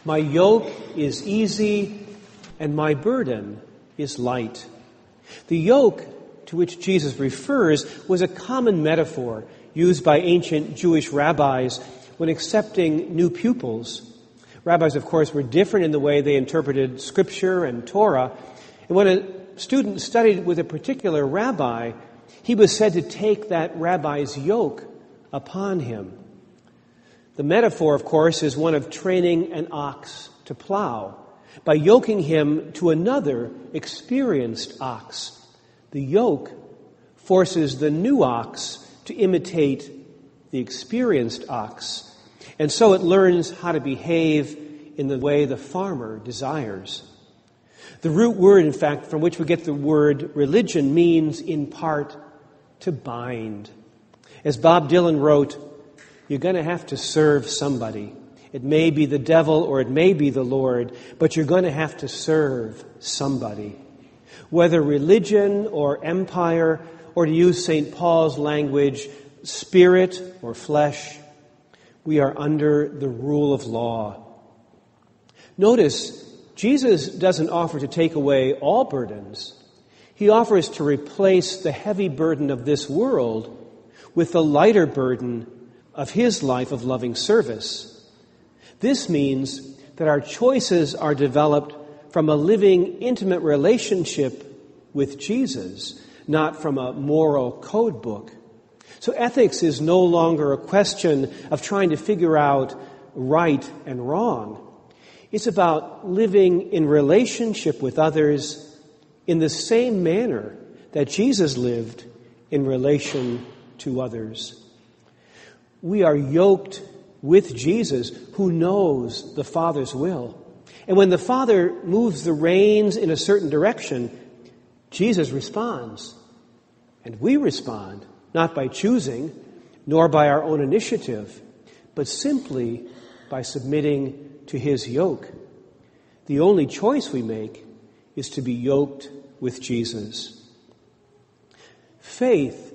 My yoke is easy and my burden is light. The yoke to which Jesus refers was a common metaphor used by ancient Jewish rabbis when accepting new pupils. Rabbis, of course, were different in the way they interpreted Scripture and Torah. And when a student studied with a particular rabbi, he was said to take that rabbi's yoke upon him. The metaphor, of course, is one of training an ox to plow by yoking him to another experienced ox. The yoke forces the new ox to imitate the experienced ox, and so it learns how to behave in the way the farmer desires. The root word, in fact, from which we get the word religion means, in part, to bind. As Bob Dylan wrote, you're going to have to serve somebody. It may be the devil or it may be the Lord, but you're going to have to serve somebody. Whether religion or empire, or to use St. Paul's language, spirit or flesh, we are under the rule of law. Notice, Jesus doesn't offer to take away all burdens. He offers to replace the heavy burden of this world with the lighter burden of his life of loving service. This means that our choices are developed from a living, intimate relationship with Jesus, not from a moral code book. So ethics is no longer a question of trying to figure out right and wrong. It's about living in relationship with others in the same manner that Jesus lived in relation to others. We are yoked with Jesus, who knows the Father's will. And when the Father moves the reins in a certain direction, Jesus responds. And we respond, not by choosing, nor by our own initiative, but simply by submitting to his yoke. The only choice we make is to be yoked with Jesus. Faith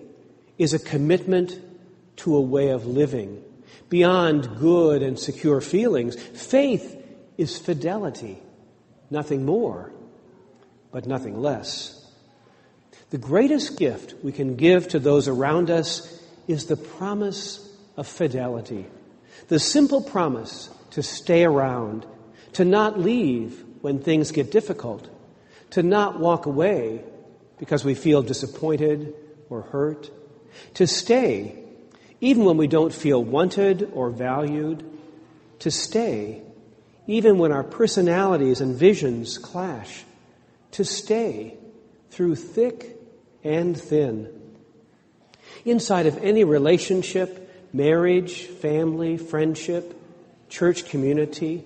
is a commitment to a way of living. Beyond good and secure feelings, faith is fidelity, nothing more, but nothing less. The greatest gift we can give to those around us is the promise of fidelity. The simple promise to stay around, to not leave when things get difficult, to not walk away because we feel disappointed or hurt, to stay even when we don't feel wanted or valued, to stay even when our personalities and visions clash, to stay through thick and thin. Inside of any relationship, marriage, family, friendship, church community,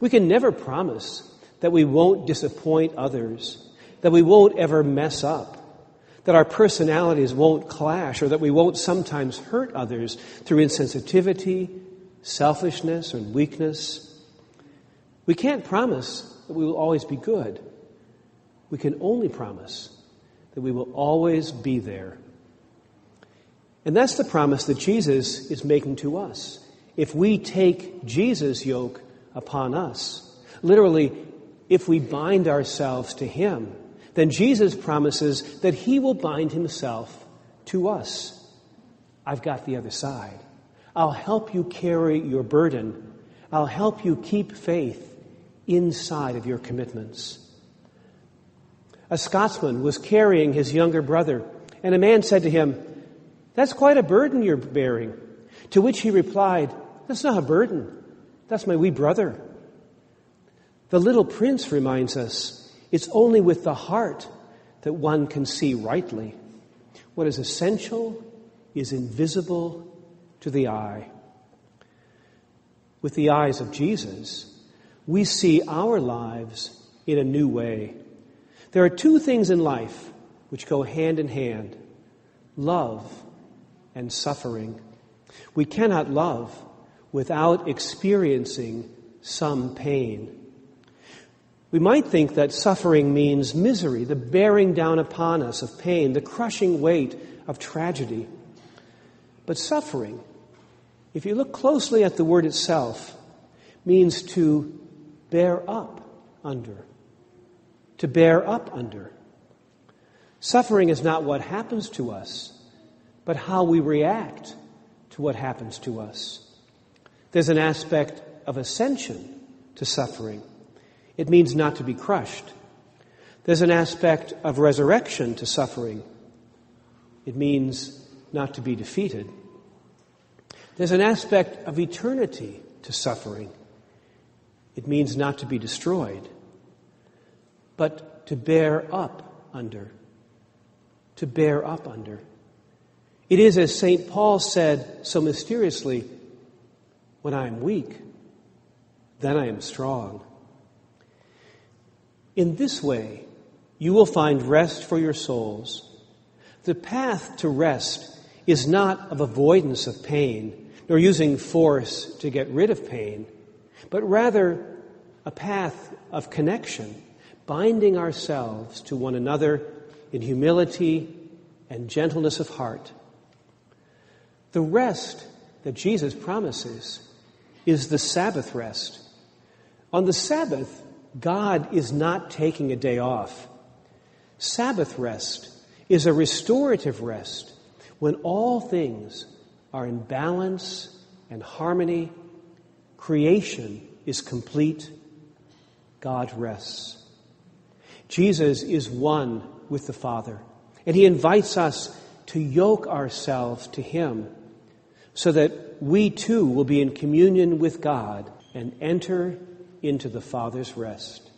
we can never promise that we won't disappoint others, that we won't ever mess up, that our personalities won't clash, or that we won't sometimes hurt others through insensitivity, selfishness, and weakness. We can't promise that we will always be good. We can only promise that we will always be there. And that's the promise that Jesus is making to us. If we take Jesus' yoke upon us, literally, if we bind ourselves to him, then Jesus promises that he will bind himself to us. I've got the other side. I'll help you carry your burden. I'll help you keep faith inside of your commitments. A Scotsman was carrying his younger brother, and a man said to him, "That's quite a burden you're bearing." To which he replied, "That's not a burden. That's my wee brother." The Little Prince reminds us, it's only with the heart that one can see rightly. What is essential is invisible to the eye. With the eyes of Jesus, we see our lives in a new way. There are two things in life which go hand in hand: love and suffering. We cannot love without experiencing some pain. We might think that suffering means misery, the bearing down upon us of pain, the crushing weight of tragedy. But suffering, if you look closely at the word itself, means to bear up under. To bear up under. Suffering is not what happens to us, but how we react to what happens to us. There's an aspect of ascension to suffering. It means not to be crushed. There's an aspect of resurrection to suffering. It means not to be defeated. There's an aspect of eternity to suffering. It means not to be destroyed, but to bear up under. To bear up under. It is, as St. Paul said so mysteriously, when I am weak, then I am strong. In this way, you will find rest for your souls. The path to rest is not of avoidance of pain, nor using force to get rid of pain, but rather a path of connection, binding ourselves to one another in humility and gentleness of heart. The rest that Jesus promises is the Sabbath rest. On the Sabbath, God is not taking a day off. Sabbath rest is a restorative rest when all things are in balance and harmony. Creation is complete. God rests. Jesus is one with the Father, and he invites us to yoke ourselves to him so that we too will be in communion with God and enter into the Father's rest.